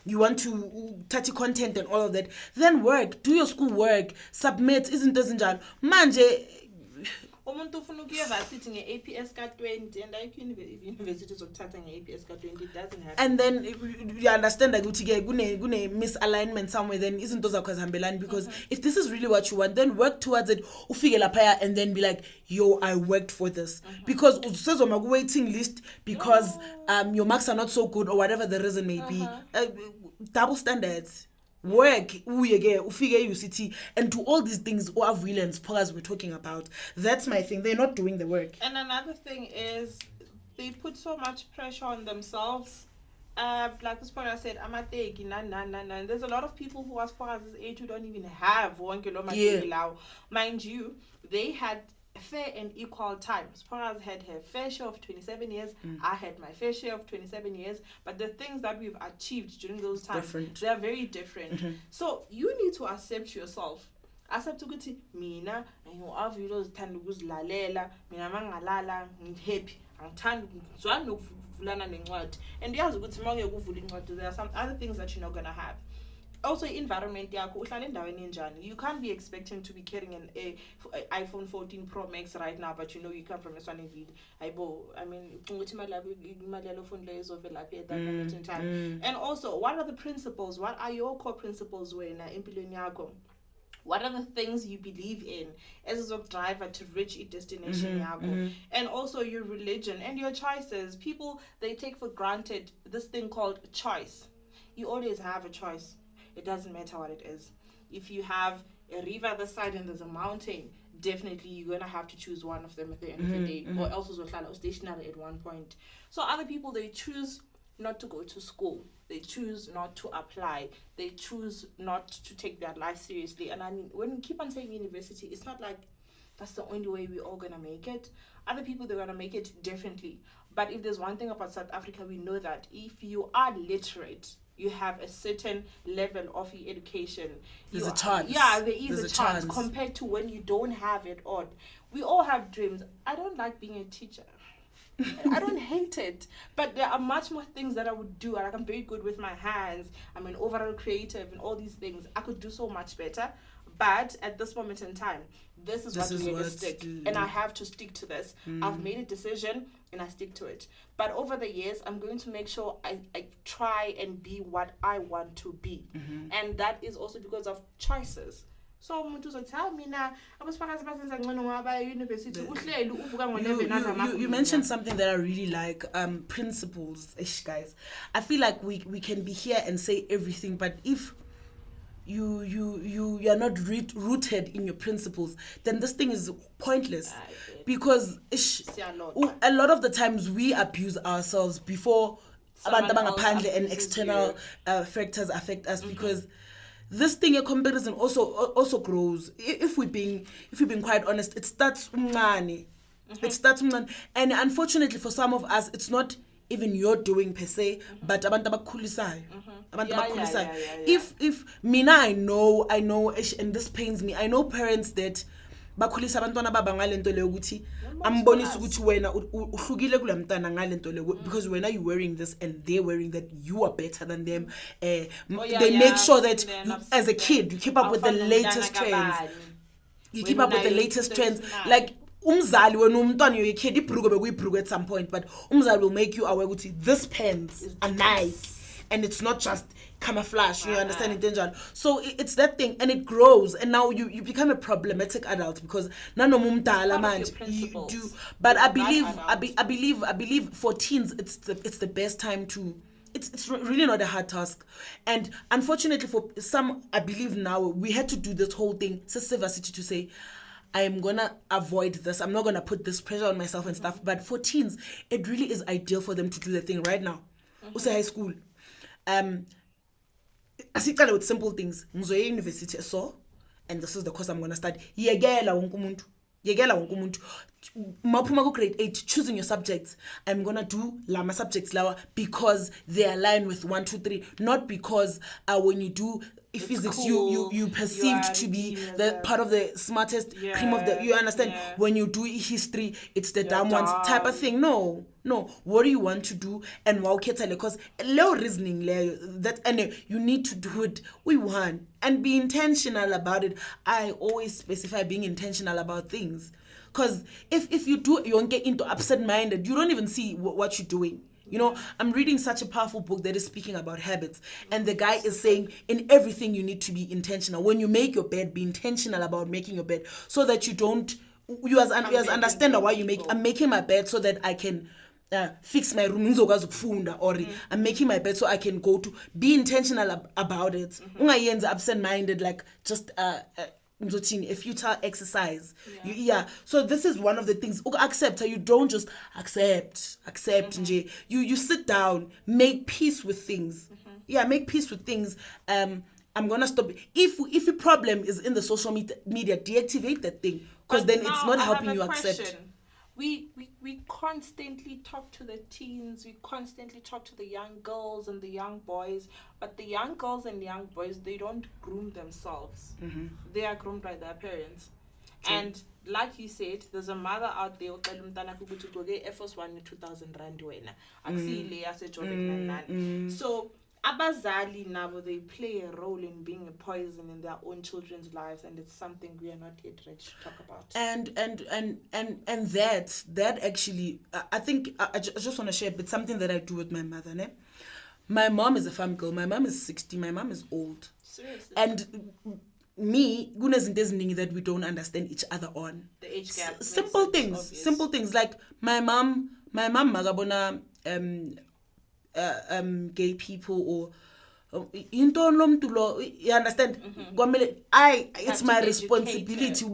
You want to touch content and all of that. Then work. Do your school work. Submit. Isn't manje. Umuntu ufuna ukuya varsity nge-APS ka-20 and like university zokuthatha nge-APS ka-20 it doesn't happen. And then you understand that kune misalignment somewhere, then izinto zakho azihambelani, because if this is really what you want, then work towards it. Ufike lapha and then be like, yo, I worked for this. Because usezoma ku waiting list because your marks are not so good or whatever the reason may be. Double standards. Work, ufike UCT, and to all these things violence we're talking about. That's my thing. They're not doing the work. And another thing is they put so much pressure on themselves. Like this part I said, there's a lot of people who as far as this age who don't even have 1 kilometer. Mind you, they had fair and equal time. Sporas had her fair share of 27 years. I had my fair share of 27 years. But the things that we've achieved during those times, they are very different. So you need to accept yourself. Accept ukuthi mina ngiwavilos thanda ukuzilalela, mina mangalala ngihappy, angithanda ukuzwana nokuvulana nencwadi. And yazi ukuthi manje ukuvula incwadi, there are some other things that you're not going to have. Also, environment yakho uhlala endaweni enjani. You can't be expecting to be carrying an iPhone 14 Pro Max right now, but you know you come from a Swaning Vid. I mean, and also, what are the principles? What are your core principles when impilweni yakho? What are the things you believe in as a driver to reach a destination? And also your religion and your choices. People, they take for granted this thing called choice. You always have a choice. It doesn't matter what it is. If you have a river at the side and there's a mountain, definitely you're going to have to choose one of them at the end of the day. Or else you're stationary at one point. So other people, they choose not to go to school. They choose not to apply. They choose not to take their life seriously. And I mean, when we keep on saying university, it's not like that's the only way we're all going to make it. Other people, they're going to make it differently. But if there's one thing about South Africa, we know that if you are literate, you have a certain level of your education. There's a chance. Yeah, there is a chance compared to when you don't have it on. We all have dreams. I don't like being a teacher. I don't hate it. But there are much more things that I would do. Like, I'm very good with my hands. I'm an overall creative and all these things. I could do so much better. But at this moment in time, this is what made it stick. And I have to stick to this. I've made a decision and I stick to it. But over the years, I'm going to make sure I try and be what I want to be. And that is also because of choices. So you mentioned something that I really like, principles, guys. I feel like we can be here and say everything, but if you're not rooted in your principles, then this thing is pointless. Because a lot of the times we abuse ourselves before abantu abangaphandle and external factors affect us, because this thing, a comparison also grows. If we're being quite honest, it starts umncane. It starts umncane. And unfortunately for some of us, it's not even your doing per se, but abantu abakhulisayo. If mina, I know, and this pains me. I know parents that bakhulisa abantwana baba ngalento le ukuthi ambonisa ukuthi wena uhlukile kulamntana ngalento le, because wena you wearing this and they're wearing that, you are better than them. They make sure that you, as a kid, you keep up with the latest trends. You keep up with the latest trends. Like umzali when umntwana you're a kid, ibhruko bekuyibhruko at some point, but umzali will make you aware ukuthi this pants are nice. And it's not just camouflage, you understand it, danger. So it's that thing, and it grows, and now you become a problematic adult because nanomumdala man you do. But I believe for teens it's the best time to. It's really not a hard task, and unfortunately for some, I believe now we had to do this whole thing, Varsity, to say, I am gonna avoid this. I'm not gonna put this pressure on myself and stuff. But for teens, it really is ideal for them to do the thing right now. Also high school. I see with simple things. Ngizoya university so, and this is the course I'm gonna study. Yegela wonke umuntu. yekela wonke umuntu maphuma ku grade 8 choosing your subjects. I'm gonna do lama subjects lawa because they align with 1 2 3, not because when you do physics cool. you perceived to be the part of the smartest cream of the, you understand, when you do history it's the dumb ones type of thing. No, what do you want to do and because low reasoning that, and you need to do it we want and be intentional about it. I always specify being intentional about things, because if you do, you won't get into absent-minded, you don't even see what you're doing. You know, I'm reading such a powerful book that is speaking about habits. And the guy is saying in everything you need to be intentional. When you make your bed, be intentional about making your bed so that you don't, you as understand why you make, I'm making my bed so that I can fix my room, or I'm making my bed so I can go to, be intentional about it. Absent-minded, like just a futile exercise. So this is one of the things. Accept. You don't just accept. You sit down, make peace with things. Make peace with things. I'm gonna stop. If a problem is in the social media, deactivate that thing, because then it's not helping you accept. We constantly talk to the teens, we constantly talk to the young girls and the young boys, but the young girls and young boys, they don't groom themselves. They are groomed by their parents. True. And like you said, there's a mother out there Air Force 1 2,000 rand so abazali nabo, they play a role in being a poison in their own children's lives, and it's something we are not yet ready to talk about. And that actually, I think I just want to share, but something that I do with my mother. Ne? My mom is a farm girl. My mom is 60. My mom is old. Seriously. And me, that we don't understand each other on. The age gap. Simple things like my mom magabona gay people or you understand? It's my responsibility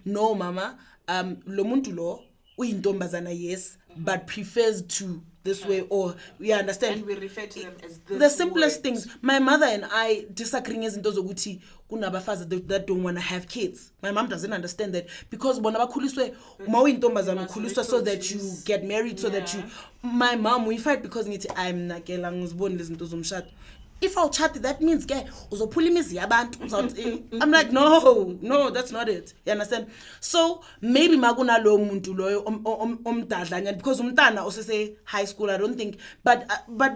no mama lo muntu lo uyintombazana, yes, but prefers to this way, or we understand, and we refer to them as this the simplest word. Things. My mother and I disagreeing as into zokuthi kunabafazi that don't want to have kids. My mom doesn't understand that, because bona bakhuliswe mawuyintombazana ukhuliswa so that you get married, so that you, my mom, we fight because ngithi I'm nakela ngiziboni lezi zinto zomshado. If I'll chat, that means I'm like, no, that's not it. You understand? So maybe maguna lo muntu loyo omdadlanya, because umntana also say high school, I don't think, but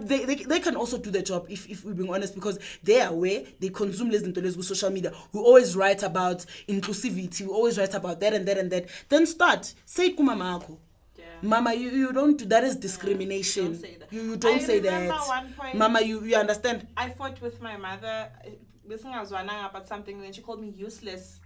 they can also do the job if we're being honest, because they are aware, they consume less with social media. We always write about inclusivity, we always write about that and that and that. Then start, say it kumamako. Mama, you don't do that. Is discrimination. You don't say that. One point, Mama, you understand? I fought with my mother. I was running about something, and then she called me useless.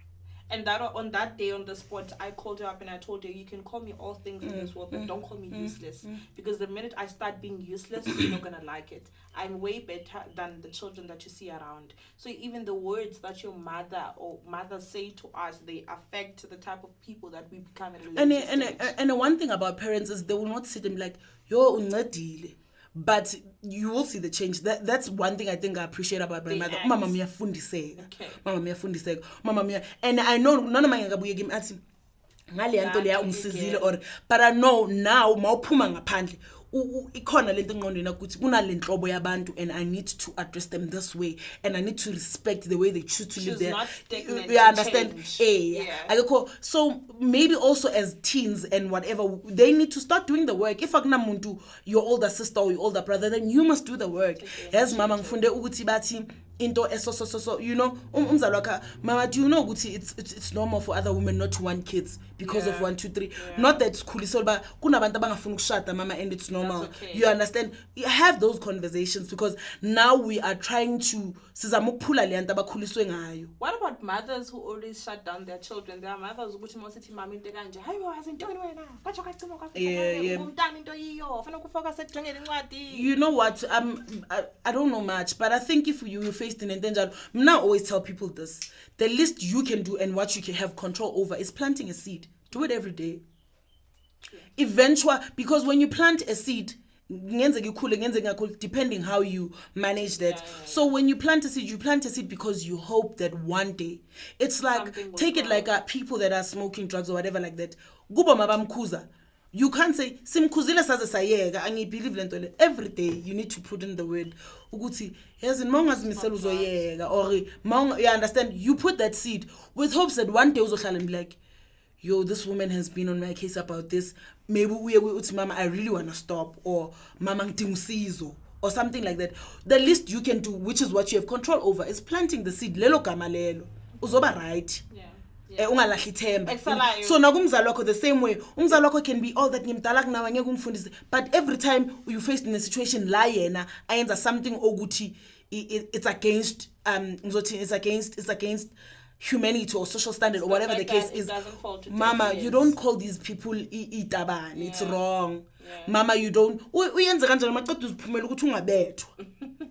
And that on that day on the spot, I called her up and I told her, you can call me all things in this world, but don't call me useless. Because the minute I start being useless, you're not going to like it. I'm way better than the children that you see around. So even the words that your mother or mothers say to us, they affect the type of people that we become in a relationship. And the one thing about parents is they will not sit and be like, yo, ungadile. But you will see the change. That's one thing I think I appreciate about my mother. Mama mia fundiseka. Mama mia fundiseka. Mama mia. And I know none of my ngabuye game ati ngali yanto leya umsizile or, but I know now mawuphuma ngaphandle ikhona lento engqondweni ukuthi kunale nhlobo yabantu, and I need to address them this way, and I need to respect the way they choose to live there. You understand? So maybe also as teens and whatever, they need to start doing the work. If akuna muntu, your older sister or your older brother, then you must do the work. Yes, mama ngifunde ukuthi bathi into so you know umzalwakha mama, do you know ukuthi it's normal for other women not to want kids because of 1 2 3. Not that it's cool, but kunabantu abangafuna ukushada mama, and it's normal. You understand? You have those conversations, because now we are trying to sizamuphula le nto abakhuliswe ngayo. What about mothers who always shut down their children? There are mothers ukuthi mosithi mama into kanje, hayi azintoni wena kwatsho kacimo kwafika umntana into yiyo ufuna ukufocus ekujongeni incwadi. You know what, I don't know much, but I think if you faced in endangered, now always tell people this: the least you can do and what you can have control over is planting a seed. Do it every day. Eventually, because when you plant a seed, depending how you manage that. So when you plant a seed because you hope that one day, it's like, take it like people that are smoking drugs or whatever like that. Gubo mabamkuza. You can't say simkhuzile saze sayeka. I believe lento every day you need to put in the word ukuthi yazi mongazimisela uzoyeka or you understand, you put that seed with hopes that one day uzohlala and be like, yo, this woman has been on my case about this. Maybe we uthi mama, I really want to stop, or mama ngidinga usizo, or something like that. The least you can do, which is what you have control over, is planting the seed. Lelo gama lelo uzoba right. Ungalahli ithemba. So nakumzali wakho the same way. Umzali wakho can be all that ngimdala kunawe ngeke umfundise, but every time you faced in a situation la yena ayenza something okuthi it's against it's against humanity or social standard or whatever the case is, mama, you don't call these people itabani. It's wrong. Mama, you don't uyenze kanjani maqeda uziphumela ukuthi ungabethwa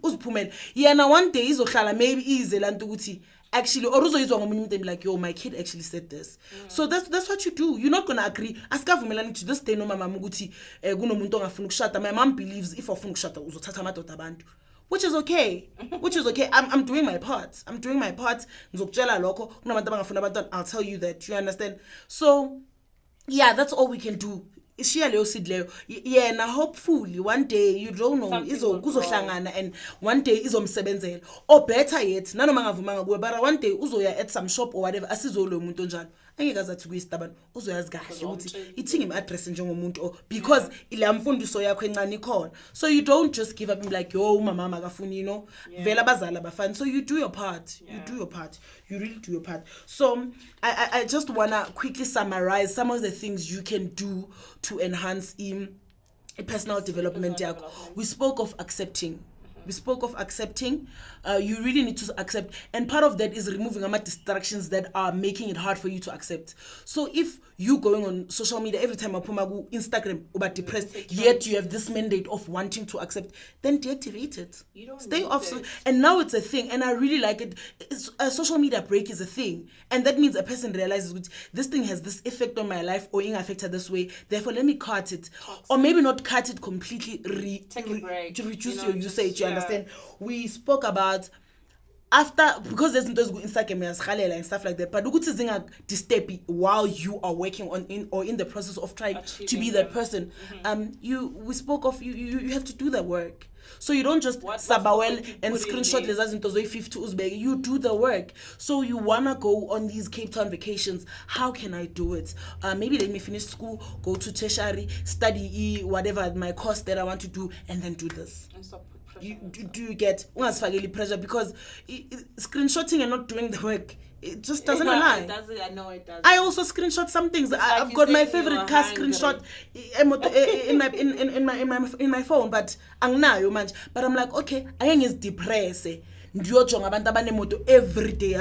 uziphumela yena one day izohlala maybe ize lanto ukuthi actually or uzoyizwa ngomunye umuntu like, yo, my kid actually said this. So that's what you do. You're not going to agree. Asikavumelani to this day no mama ukuthi kunomuntu ongafuna ukushada. My mom believes if ofuna ukushada uzothatha amadoda abantu, which is okay. I'm doing my part. Ngizokutshela lokho kunabantu abangafuna abantwana. I'll tell you that. You understand? So yeah, that's all we can do. Ishiya leyo seed leyo. Yeah, na hopefully one day, you don't know, kuzohlangana and one day izomsebenzela. Or better yet, nanoma ngavumanga kuwe, but one day uzoya at some shop or whatever, asizolo umuntu onjalo. Angeke azathi kuyistabana, uzoyazi kahle ukuthi ithi ngim-address njengomuntu because ile mfundiso yakho encane ikhona. So you don't just give up and be like, yo, umama makafuni, you know, vela abazali abafani. So you do your part. You really do your part. So I just wanna quickly summarize some of the things you can do to enhance personal development. We spoke of accepting. You really need to accept, and part of that is removing distractions that are making it hard for you to accept. So if you going on social media every time Apumagu Instagram about depressed, yet you have this mandate of wanting to accept, then deactivate it. You don't stay off. And now it's a thing, and I really like it. A social media break is a thing, and that means a person realizes this thing has this effect on my life or being affected this way. Therefore, let me cut it, or maybe not cut it completely. Take a break to reduce your usage. You understand? We spoke about after, because there's Instagram and stuff like that, but ukuthi zinga disturb while you are working on in the process of trying to be that person. We spoke of you have to do the work. So you don't just sabawel and screenshot lezas into 50 uzbek. You do the work. So you wanna go on these Cape Town vacations. How can I do it? Maybe let me finish school, go to tertiary, study whatever my course that I want to do, and then do this. And stop. Do you get pressure? Because screenshotting and not doing the work, it just doesn't align. I know it doesn't. I also screenshot some things. I've got my favorite car screenshot in my phone, but I'm like, okay, I think it's depressed. Every day.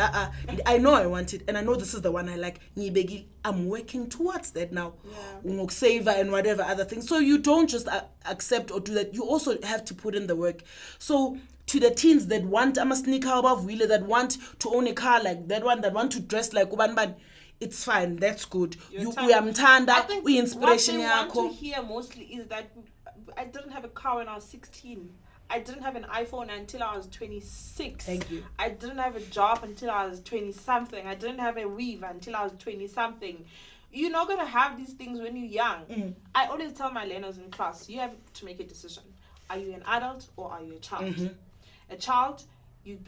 I know I want it, and I know this is the one I like. I'm working towards that now. Saver and whatever other things. So you don't just accept or do that. You also have to put in the work. So to the teens that want a sneaker above wheeler, that want to own a car like that one, that want to dress like Ubanban, it's fine. That's good. We are mtanda. We inspiration. What they want to hear mostly is that I didn't have a car when I was 16. I didn't have an iPhone until I was 26. Thank you. I didn't have a job until I was 20-something. I didn't have a weave until I was 20-something. You're not going to have these things when you're young. I always tell my learners in class, you have to make a decision. Are you an adult or are you a child? A child, you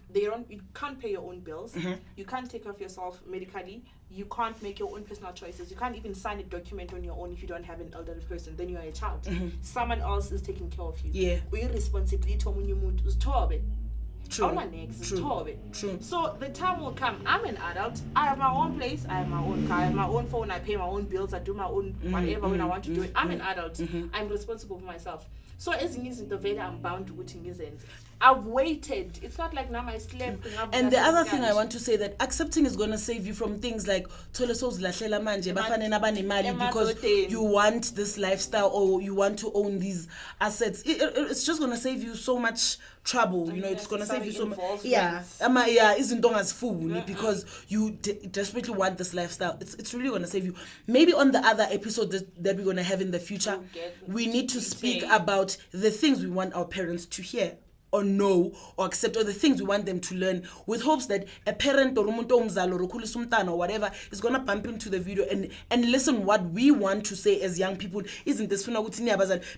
can't pay your own bills. You can't take care of yourself medically. You can't make your own personal choices. You can't even sign a document on your own if you don't have an elderly person. Then you are a child. Someone else is taking care of you. Yeah. Responsibility True. True. So the time will come. I'm an adult. I have my own place. I have my own car. I have my own phone. I pay my own bills. I do my own whatever when I want to do it. I'm an adult. I'm responsible for myself. So as in the way I'm bound to putting his ends. I've waited. It's not like now I slept. And the other thing I want to say that accepting is gonna save you from things like because you want this lifestyle or you want to own these assets. It's just gonna save you so much trouble. You know, it's gonna save you so much. involves Yeah, rents. yeah, izinto ongazifuni because you desperately want this lifestyle. It's really gonna save you. Maybe on the other episode that we're gonna have in the future, we need to speak about the things we want our parents to hear or know or accept, or the things we want them to learn, with hopes that a parent or umuntu omzali or ukhulisa umntana or whatever is gonna bump into the video and listen what we want to say as young people. Isn't this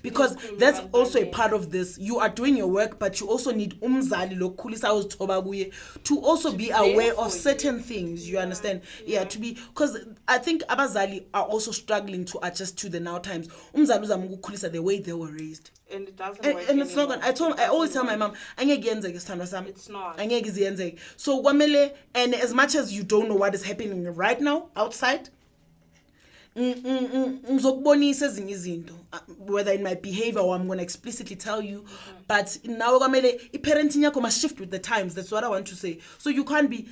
because that's also a part of this. You are doing your work, but you also need umzali lo kukhulisa uzithoba kuye to also be aware of certain things. You understand? Yeah, to be, because I think abazali are also struggling to adjust to the now times. Umzali uzama ukukhulisa the way they were raised. And it doesn't work And it's not gonna, I always tell my mom, it's not. So kwamele, and as much as you don't know what is happening right now outside, ngizokubonisa ezinye izinto, whether in my behavior or I'm going to explicitly tell you, but now kwamele iparenting yakho must shift with the times. That's what I want to say. So you can't be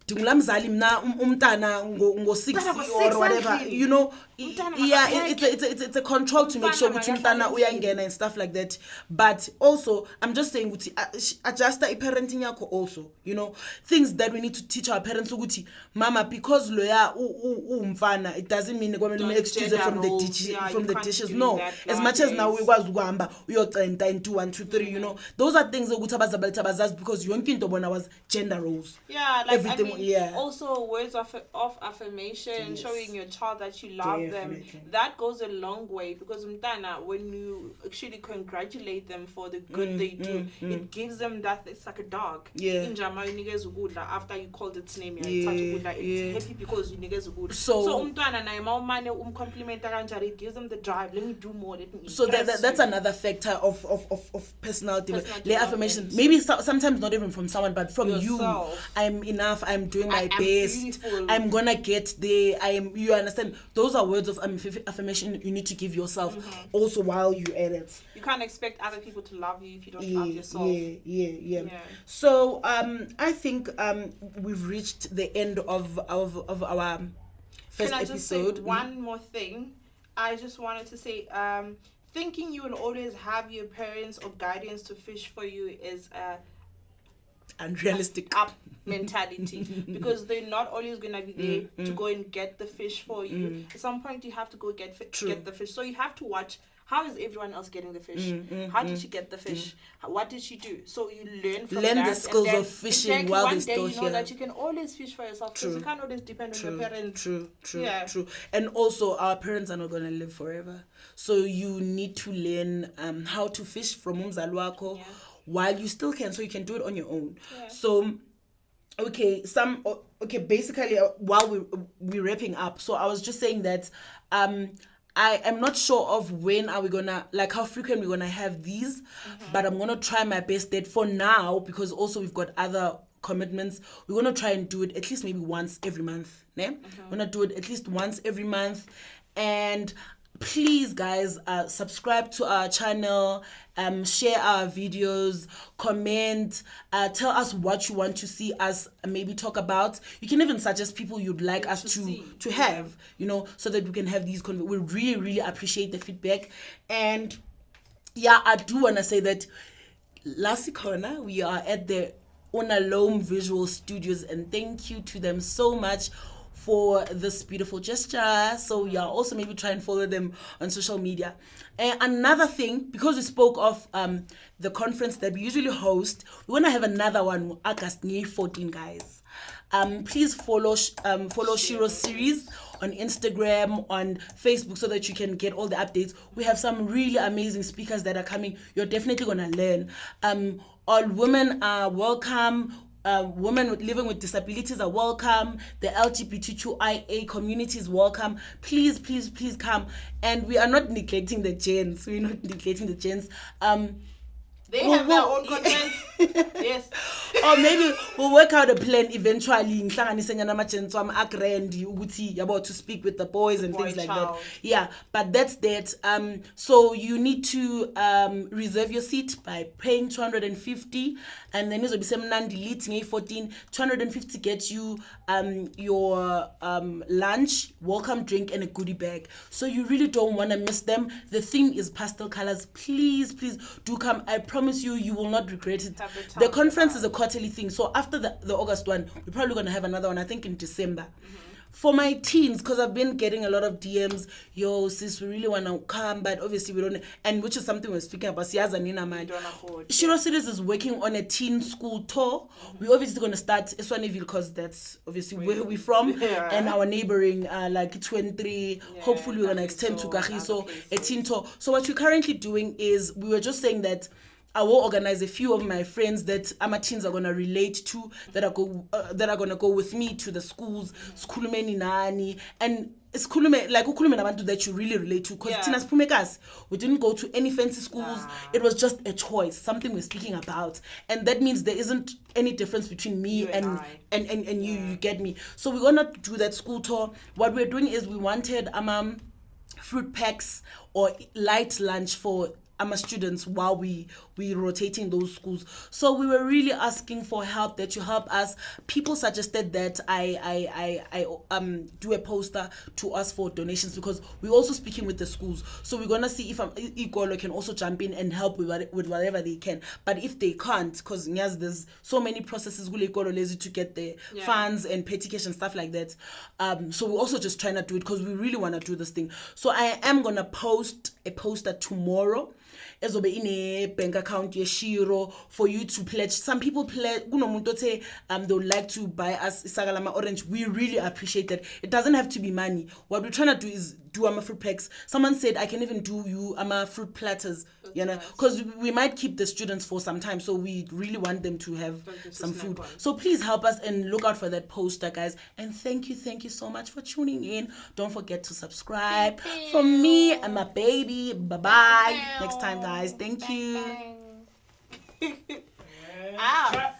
umntana ngo 6 or whatever, you know. Yeah, it's a control to make sure ukuthi umntana uyangena and stuff like that. But also I'm just saying ukuthi adjust the parenting yakho also, you know, things that we need to teach our parents ukuthi mama, because loya umfana, it doesn't mean kwamele excuse from the dishes. No, as much as now uyakwazi ukuhamba uyocenta in 2 1 2 3, you know, those are things ukuthi abazali bazazi, because yonke into bona was gender roles. Yeah, like everything. I mean, yeah. Also words of affirmation, yes. Showing your child that you love them, that goes a long way, because mtana, when you actually congratulate them for the good they do, it gives them that, it's like a dog. Yeah. In Jama, after you called its name, it's happy because you niggas good. So mtana na mane compliment, it gives them the drive. Let me do more. Let me. So that's another factor of personality. Affirmation. Maybe sometimes not even from someone, but from yourself. You. I'm enough. I'm doing my best. Beautiful. I'm gonna get there. You understand? Those are words of affirmation you need to give yourself also while you're at it. You can't expect other people to love you if you don't love yourself. Yeah. So I think we've reached the end of our first episode. Can I just say one more thing? I just wanted to say, thinking you will always have your parents or guardians to fish for you is unrealistic up mentality, because they're not always going to be there to go and get the fish for you. At some point you have to go get the fish, so you have to watch how is everyone else getting the fish. How did she get the fish? What did she do? So you learn from that, the skills of fishing while they're still here. You know that you can always fish for yourself, because you can't always depend on your parents. True. And also our parents are not going to live forever, so you need to learn how to fish from umzali wako while you still can, so you can do it on your own. So basically while we're wrapping up, so I was just saying that I am not sure of when are we gonna, like how frequent we're gonna have these, but I'm gonna try my best that for now, because also we've got other commitments, we're gonna try and do it at least maybe once every month. We're gonna do it at least once every month. And please guys, subscribe to our channel, share our videos, comment, tell us what you want to see us maybe talk about. You can even suggest people you'd like us to have, you know, so that we can have these we really appreciate the feedback. And I do want to say that last corner we are at the Onalome Visual Studios, and thank you to them so much for this beautiful gesture. So also maybe try and follow them on social media. And another thing, because we spoke of the conference that we usually host, we're gonna have another one August 14, guys. Please follow Shiro's series on Instagram, on Facebook, so that you can get all the updates. We have some really amazing speakers that are coming. You're definitely gonna learn. All women are welcome. Women living with disabilities are welcome. The LGBTQIA community is welcome. Please come. And we are not neglecting the gents. They have their own content. Yes. Or maybe we'll work out a plan eventually. To speak with the boys and things like that. Yeah, but that's that. So you need to reserve your seat by paying 250, and then it's deleting 14. 250 gets you your lunch, welcome drink, and a goodie bag. So you really don't want to miss them. The theme is pastel colors. Please do come. I promise you will not regret it. the The town conference about. is a quarterly thing. So after the August one, we're probably going to have another one, I think in December. For my teens, because I've been getting a lot of DMs, yo, sis, we really want to come, but obviously we don't, and which is something we're speaking about. Siyaza Nina, man. Don't afford. Ishiro Series is working on a teen school tour. We're obviously going to start Eswaneville because that's obviously where we're from, Yeah. and our neighboring, like 23. Yeah, Hopefully, we're going to extend to Kagiso, Kagiso, other a teen places. tour. So, what we're currently doing is we were just saying that I will organize a few of my friends that our teens are gonna relate to, that are gonna go with me to the schools, skulume ni nani, and skulume like ukulume nabantu that you really relate to. Because Yeah. Tina's Pumekas, we didn't go to any fancy schools. Nah. It was just a choice, something we're speaking about, and that means there isn't any difference between me You and and you. You get me? So we're gonna do that school tour. What we're doing is we wanted fruit packs or light lunch for our students while we rotating those schools. So we were really asking for help, that you help us. People suggested that I do a poster to ask for donations, because we're also speaking with the schools. So we're gonna see if Igolo can also jump in and help with whatever they can. But if they can't, because there's so many processes lazy to get the funds and petty cash and stuff like that. So we're also just trying to do it because we really want to do this thing. So I am gonna post a poster tomorrow. Ezobe in a bank account Ishiro for you to pledge. Some people pledge. They would like to buy us Isagalama orange. We really appreciate that. It doesn't have to be money. What we're trying to do is do fruit packs. Someone said I can even do you fruit platters. Because we might keep the students for some time, so we really want them to have some food. So please help us and look out for that poster, guys. And thank you so much for tuning in. Don't forget to subscribe. From me and my baby. Bye-bye. Next time, guys. Thank you. Ow.